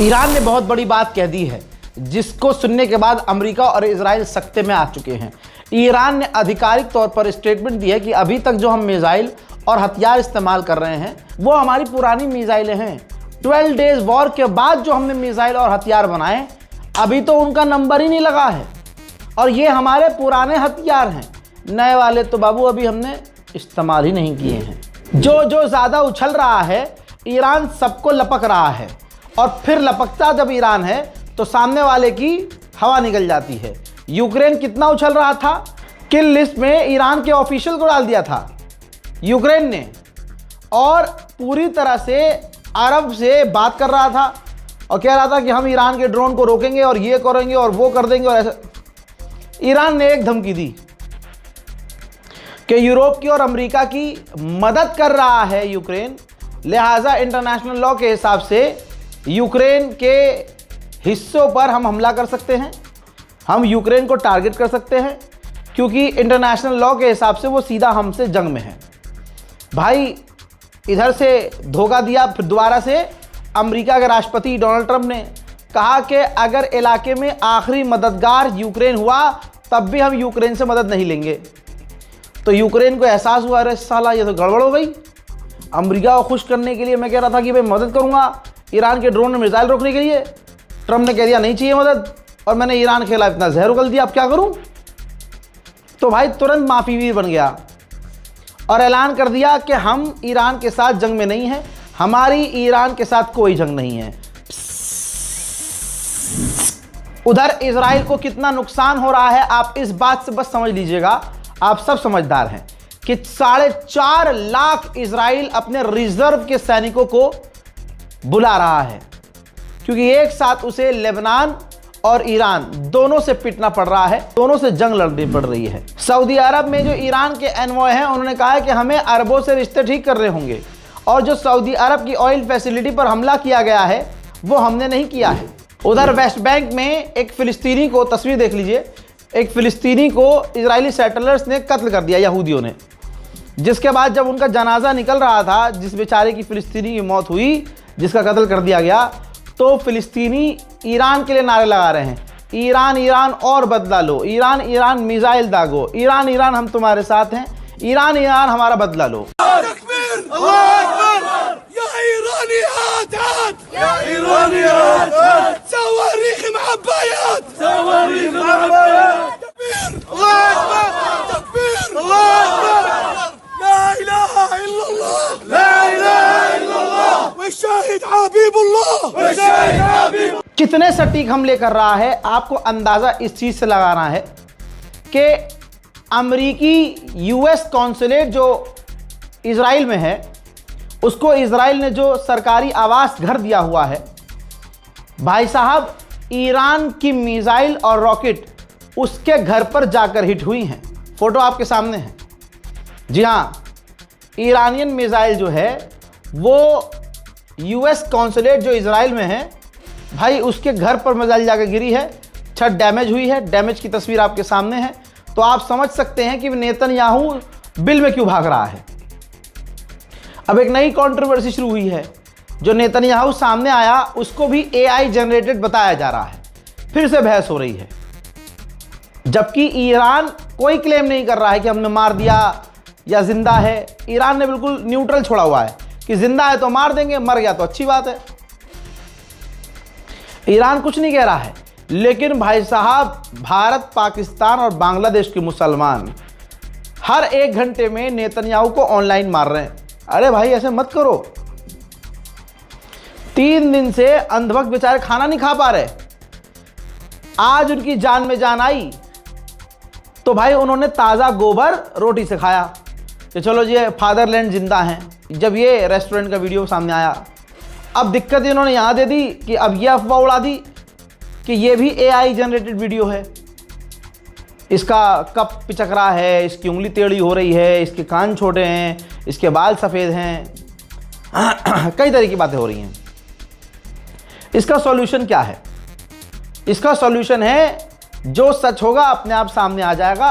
Iran ने बहुत बड़ी बात कह दी है, जिसको सुनने के बाद अमेरिका और इजराइल सख्ते में आ चुके हैं। ईरान ने आधिकारिक तौर पर स्टेटमेंट दी है कि अभी तक जो हम मिसाइल और हथियार इस्तेमाल कर रहे हैं वो हमारी पुरानी मिसाइलें हैं। 12 डेज वॉर के बाद जो हमने मिसाइल और हथियार बनाए अभी तो उनका नंबर ही नहीं लगा है, और ये हमारे पुराने हथियार हैं। नए वाले तो बाबू अभी हमने इस्तेमाल ही नहीं किए हैं। जो ज़्यादा उछल रहा है, ईरान सबको लपक रहा है, और फिर लपकता जब ईरान है तो सामने वाले की हवा निकल जाती है। यूक्रेन कितना उछल रहा था, किल लिस्ट में ईरान के ऑफिशियल को डाल दिया था यूक्रेन ने, और पूरी तरह से अरब से बात कर रहा था और कह रहा था कि हम ईरान के ड्रोन को रोकेंगे और ये करेंगे और वो कर देंगे। और ऐसा ईरान ने एक धमकी दी कि यूरोप की और अमेरिका की मदद कर रहा है यूक्रेन, लिहाजा इंटरनेशनल लॉ के हिसाब से यूक्रेन के हिस्सों पर हम हमला कर सकते हैं, हम यूक्रेन को टारगेट कर सकते हैं, क्योंकि इंटरनेशनल लॉ के हिसाब से वो सीधा हमसे जंग में है। भाई इधर से धोखा दिया, फिर दोबारा से अमेरिका के राष्ट्रपति डोनाल्ड ट्रंप ने कहा कि अगर इलाके में आखिरी मददगार यूक्रेन हुआ तब भी हम यूक्रेन से मदद नहीं लेंगे। तो यूक्रेन को एहसास हुआ, अरे साला ये तो गड़बड़ हो गई। अमेरिका को खुश करने के लिए मैं कह रहा था कि भाई मदद करूंगा ईरान के ड्रोन में मिसाइल रोकने के लिए, ट्रंप ने कह दिया नहीं चाहिए मदद, और मैंने ईरान के खिलाफ इतना जहर उगल दिया, अब क्या करूं। तो भाई तुरंत माफी वीर बन गया और ऐलान कर दिया कि हम ईरान के साथ जंग में नहीं हैं, हमारी ईरान के साथ कोई जंग नहीं है। उधर इजराइल को कितना नुकसान हो रहा है आप इस बात से बस समझ लीजिएगा, आप सब समझदार हैं कि 4.5 लाख इजराइल अपने रिजर्व के सैनिकों को बुला रहा है, क्योंकि एक साथ उसे लेबनान और ईरान दोनों से पिटना पड़ रहा है, दोनों से जंग लड़नी पड़ रही है। सऊदी अरब में जो ईरान के एनवॉय हैं उन्होंने कहा है कि हमें अरबों से रिश्ते ठीक करने होंगे, और जो सऊदी अरब की ऑयल फैसिलिटी पर हमला किया गया है वो हमने नहीं किया है। उधर वेस्ट बैंक में एक फिलिस्तीनी को, तस्वीर देख लीजिए, एक फिलिस्तीनी को इजरायली सेटलर्स ने कत्ल कर दिया, यहूदियों ने, जिसके बाद जब उनका जनाजा निकल रहा था, जिस बेचारे की फिलिस्तीनी की मौत हुई, जिसका कत्ल कर दिया गया, तो फिलिस्तीनी ईरान के लिए नारे लगा रहे हैं, ईरान ईरान और बदला लो, ईरान ईरान मिसाइल दागो, ईरान ईरान हम तुम्हारे साथ हैं, ईरान ईरान हमारा बदला लो। कितने सटीक हमले कर रहा है आपको अंदाजा इस चीज से लगाना है कि अमेरिकी यूएस कॉन्सुलेट जो इजराइल में है, उसको इजराइल ने जो सरकारी आवास घर दिया हुआ है, भाई साहब ईरान की मिसाइल और रॉकेट उसके घर पर जाकर हिट हुई हैं। फोटो आपके सामने है। जी हाँ, ईरानियन मिसाइल जो है वो यूएस कॉन्सुलेट जो इजराइल में है, भाई उसके घर पर मिसाइल जाकर गिरी है, छत डैमेज हुई है। डैमेज की तस्वीर आपके सामने है, तो आप समझ सकते हैं कि नेतन्याहू बिल में क्यों भाग रहा है। अब एक नई कंट्रोवर्सी शुरू हुई है, जो नेतन्याहू सामने आया उसको भी एआई जनरेटेड बताया जा रहा है, फिर से बहस हो रही है, जबकि ईरान कोई क्लेम नहीं कर रहा है कि हमने मार दिया या जिंदा है। ईरान ने बिल्कुल न्यूट्रल छोड़ा हुआ है कि जिंदा है तो मार देंगे, मर गया तो अच्छी बात है। ईरान कुछ नहीं कह रहा है, लेकिन भाई साहब भारत, पाकिस्तान और बांग्लादेश के मुसलमान हर 1 घंटे में नेतन्याहू को ऑनलाइन मार रहे हैं। अरे भाई ऐसे मत करो। 3 दिन से अंधभक्त बेचारे खाना नहीं खा पा रहे, आज उनकी जान में जान आई तो भाई उन्होंने ताज़ा गोबर रोटी से खाया कि चलो जी फादरलैंड जिंदा हैं। जब ये रेस्टोरेंट का वीडियो सामने आया, अब दिक्कत इन्होंने यहाँ दे दी कि अब ये अफवाह उड़ा दी कि ये भी एआई जनरेटेड वीडियो है, इसका कप पिचक रहा है, इसकी उंगली टेढ़ी हो रही है, इसके कान छोटे हैं, इसके बाल सफ़ेद हैं, कई तरह की बातें हो रही हैं। इसका सॉल्यूशन क्या है? इसका सॉल्यूशन है जो सच होगा अपने आप सामने आ जाएगा।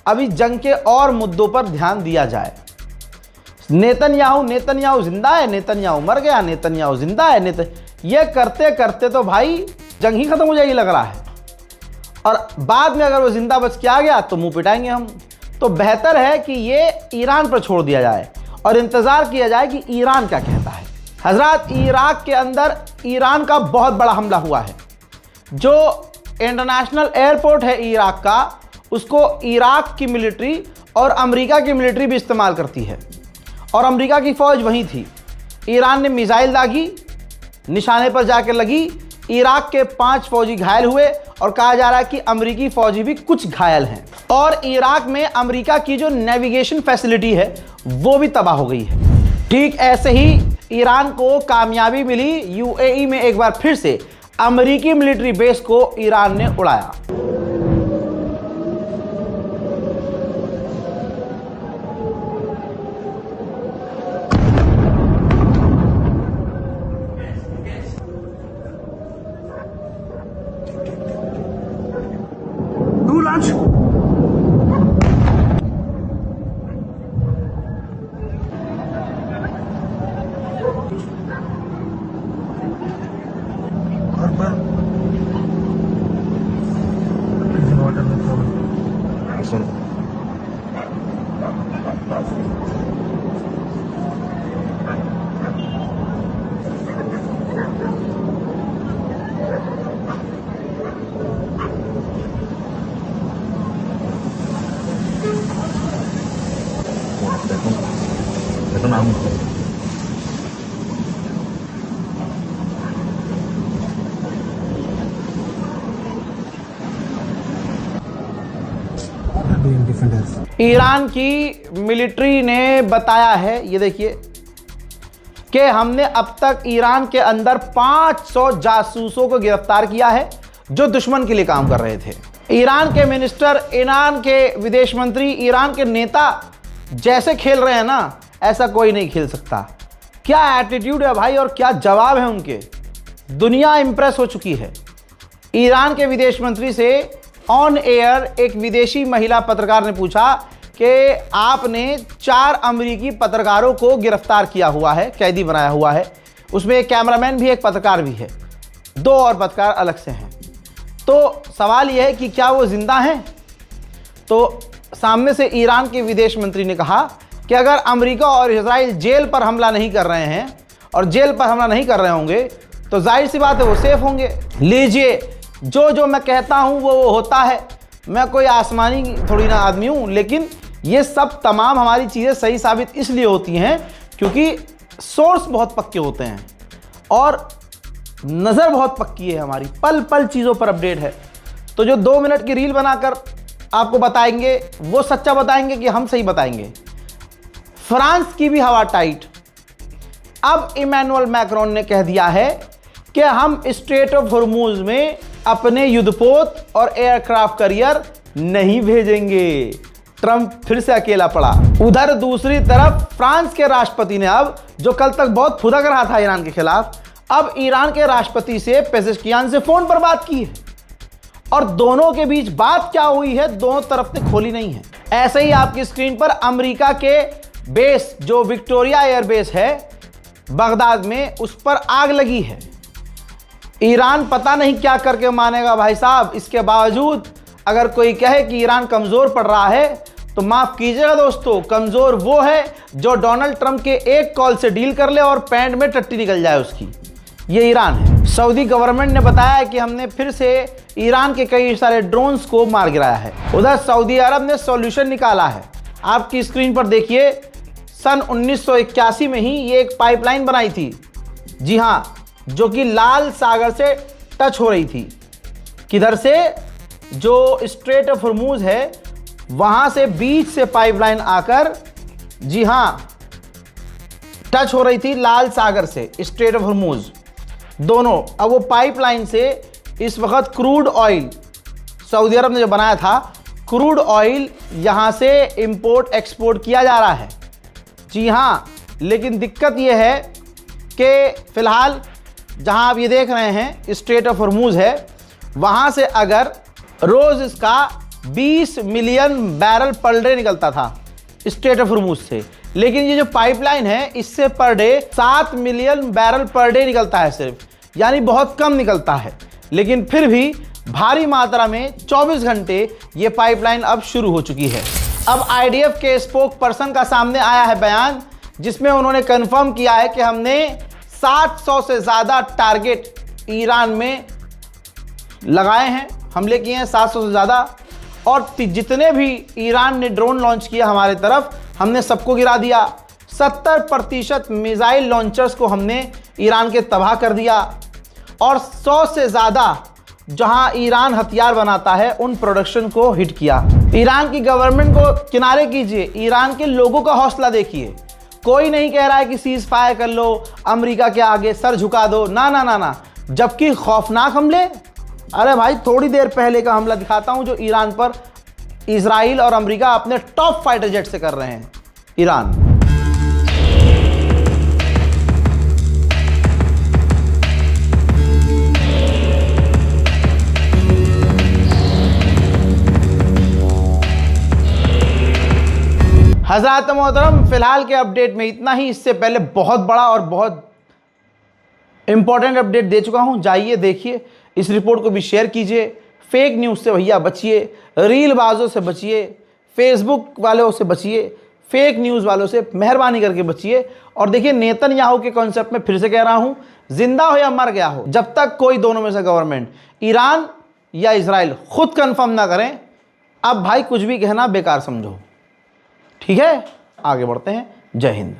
अभी जंग के और मुद्दों पर ध्यान दिया जाए। नेतन्याहू नेतन्याहू जिंदा है, नेतन्याहू मर गया, नेतन्याहू जिंदा है, ये करते करते तो भाई जंग ही खत्म हो जाएगी लग रहा है। और बाद में अगर वो जिंदा बच के आ गया तो मुंह पिटाएंगे हम। तो बेहतर है कि ये ईरान पर छोड़ दिया जाए और इंतजार किया जाए कि ईरान क्या कहता है। हजरत, इराक के अंदर ईरान का बहुत बड़ा हमला हुआ है। जो इंटरनेशनल एयरपोर्ट है इराक का, उसको इराक की मिलिट्री और अमेरिका की मिलिट्री भी इस्तेमाल करती है और अमेरिका की फ़ौज वहीं थी। ईरान ने मिसाइल दागी, निशाने पर जाकर लगी, इराक के 5 फौजी घायल हुए और कहा जा रहा है कि अमेरिकी फौजी भी कुछ घायल हैं। और इराक में अमेरिका की जो नेविगेशन फैसिलिटी है वो भी तबाह हो गई है। ठीक ऐसे ही ईरान को कामयाबी मिली, यूएई में एक बार फिर से अमेरिकी मिलिट्री बेस को ईरान ने उड़ाया। Itu namun ईरान की मिलिट्री ने बताया है, ये देखिए, कि हमने अब तक ईरान के अंदर 500 जासूसों को गिरफ्तार किया है जो दुश्मन के लिए काम कर रहे थे। ईरान के मिनिस्टर, ईरान के विदेश मंत्री, ईरान के नेता जैसे खेल रहे हैं ना, ऐसा कोई नहीं खेल सकता। क्या एटीट्यूड है भाई और क्या जवाब है उनके। दुनिया इंप्रेस हो चुकी है। ईरान के विदेश मंत्री से ऑन एयर एक विदेशी महिला पत्रकार ने पूछा कि आपने 4 अमेरिकी पत्रकारों को गिरफ्तार किया हुआ है, कैदी बनाया हुआ है, उसमें एक कैमरामैन भी, एक पत्रकार भी है, 2 और पत्रकार अलग से हैं। तो सवाल यह है कि क्या वो जिंदा हैं? तो सामने से ईरान के विदेश मंत्री ने कहा कि अगर अमेरिका और इजराइल जेल पर हमला नहीं कर रहे हैं और जेल पर हमला नहीं कर रहे होंगे तो जाहिर सी बात है वो सेफ होंगे। लीजिए, जो मैं कहता हूं वो होता है। मैं कोई आसमानी थोड़ी ना आदमी हूं, लेकिन ये सब तमाम हमारी चीज़ें सही साबित इसलिए होती हैं क्योंकि सोर्स बहुत पक्के होते हैं और नज़र बहुत पक्की है हमारी, पल पल चीज़ों पर अपडेट है। तो जो 2 मिनट की रील बनाकर आपको बताएंगे वो सच्चा बताएंगे कि हम सही बताएंगे। फ्रांस की भी हवा टाइट। अब इमैनुअल मैक्रोन ने कह दिया है कि हम स्ट्रेट ऑफ हॉर्मूज में अपने युद्धपोत और एयरक्राफ्ट कैरियर नहीं भेजेंगे। ट्रंप फिर से अकेला पड़ा। उधर दूसरी तरफ फ्रांस के राष्ट्रपति ने, अब जो कल तक बहुत फुदक रहा था ईरान के खिलाफ, अब ईरान के राष्ट्रपति से पेजेश्कियान से फोन पर बात की है और दोनों के बीच बात क्या हुई है दोनों तरफ ने खोली नहीं है। ऐसे ही आपकी स्क्रीन पर अमेरिका के बेस, जो विक्टोरिया एयरबेस है बगदाद में, उस पर आग लगी है। ईरान पता नहीं क्या करके मानेगा भाई साहब। इसके बावजूद अगर कोई कहे कि ईरान कमज़ोर पड़ रहा है तो माफ़ कीजिएगा दोस्तों, कमज़ोर वो है जो डोनाल्ड ट्रंप के एक कॉल से डील कर ले और पैंट में टट्टी निकल जाए उसकी। ये ईरान है। सऊदी गवर्नमेंट ने बताया कि हमने फिर से ईरान के कई सारे ड्रोन्स को मार गिराया है। उधर सऊदी अरब ने सॉल्यूशन निकाला है। आपकी स्क्रीन पर देखिए, सन 1981 में ही ये एक पाइपलाइन बनाई थी, जी हाँ, जो कि लाल सागर से टच हो रही थी। किधर से? जो स्ट्रेट ऑफ हॉर्मूज है वहाँ से बीच से पाइपलाइन आकर, जी हाँ, टच हो रही थी लाल सागर से स्ट्रेट ऑफ हॉर्मूज दोनों। अब वो पाइपलाइन से इस वक्त क्रूड ऑयल, सऊदी अरब ने जो बनाया था, क्रूड ऑयल यहाँ से इंपोर्ट एक्सपोर्ट किया जा रहा है, जी हाँ। लेकिन दिक्कत ये है कि फ़िलहाल जहाँ आप ये देख रहे हैं स्ट्रेट ऑफ हॉर्मूज है, वहाँ से अगर रोज़ इसका 20 मिलियन बैरल पर डे निकलता था स्ट्रेट ऑफ हॉर्मूज से, लेकिन ये जो पाइपलाइन है इससे per day 7 million barrel per day निकलता है सिर्फ, यानी बहुत कम निकलता है। लेकिन फिर भी भारी मात्रा में 24 घंटे ये पाइपलाइन अब शुरू हो चुकी है। अब आईडीएफ के स्पोक पर्सन का सामने आया है बयान, जिसमें उन्होंने कंफर्म किया है कि हमने 700 से ज़्यादा टारगेट ईरान में लगाए हैं, हमले किए हैं 700 से ज़्यादा, और जितने भी ईरान ने ड्रोन लॉन्च किया हमारे तरफ हमने सबको गिरा दिया। 70% मिसाइल लॉन्चर्स को हमने ईरान के तबाह कर दिया, और 100 से ज़्यादा जहां ईरान हथियार बनाता है उन प्रोडक्शन को हिट किया। ईरान की गवर्नमेंट को किनारे कीजिए, ईरान के लोगों का हौसला देखिए। कोई नहीं कह रहा है कि सीज फायर कर लो, अमेरिका के आगे सर झुका दो, ना ना ना ना। जबकि खौफनाक हमले, अरे भाई थोड़ी देर पहले का हमला दिखाता हूं जो ईरान पर इजराइल और अमेरिका अपने टॉप फाइटर जेट से कर रहे हैं। ईरान हज़रात मोहतरम, फिलहाल के अपडेट में इतना ही। इससे पहले बहुत बड़ा और बहुत इंपॉर्टेंट अपडेट दे चुका हूं, जाइए देखिए, इस रिपोर्ट को भी शेयर कीजिए। फेक न्यूज़ से भैया बचिए, रील बाजों से बचिए, फेसबुक वालों से बचिए, फेक न्यूज़ वालों से मेहरबानी करके बचिए। और देखिए, नेतन्याहू के कॉन्सेप्ट में फिर से कह रहा हूं, जिंदा हो या मर गया हो, जब तक कोई दोनों में से गवर्नमेंट ईरान या इजराइल खुद कंफर्म ना करें, अब भाई कुछ भी कहना बेकार समझो। ठीक है, आगे बढ़ते हैं। जय हिंद।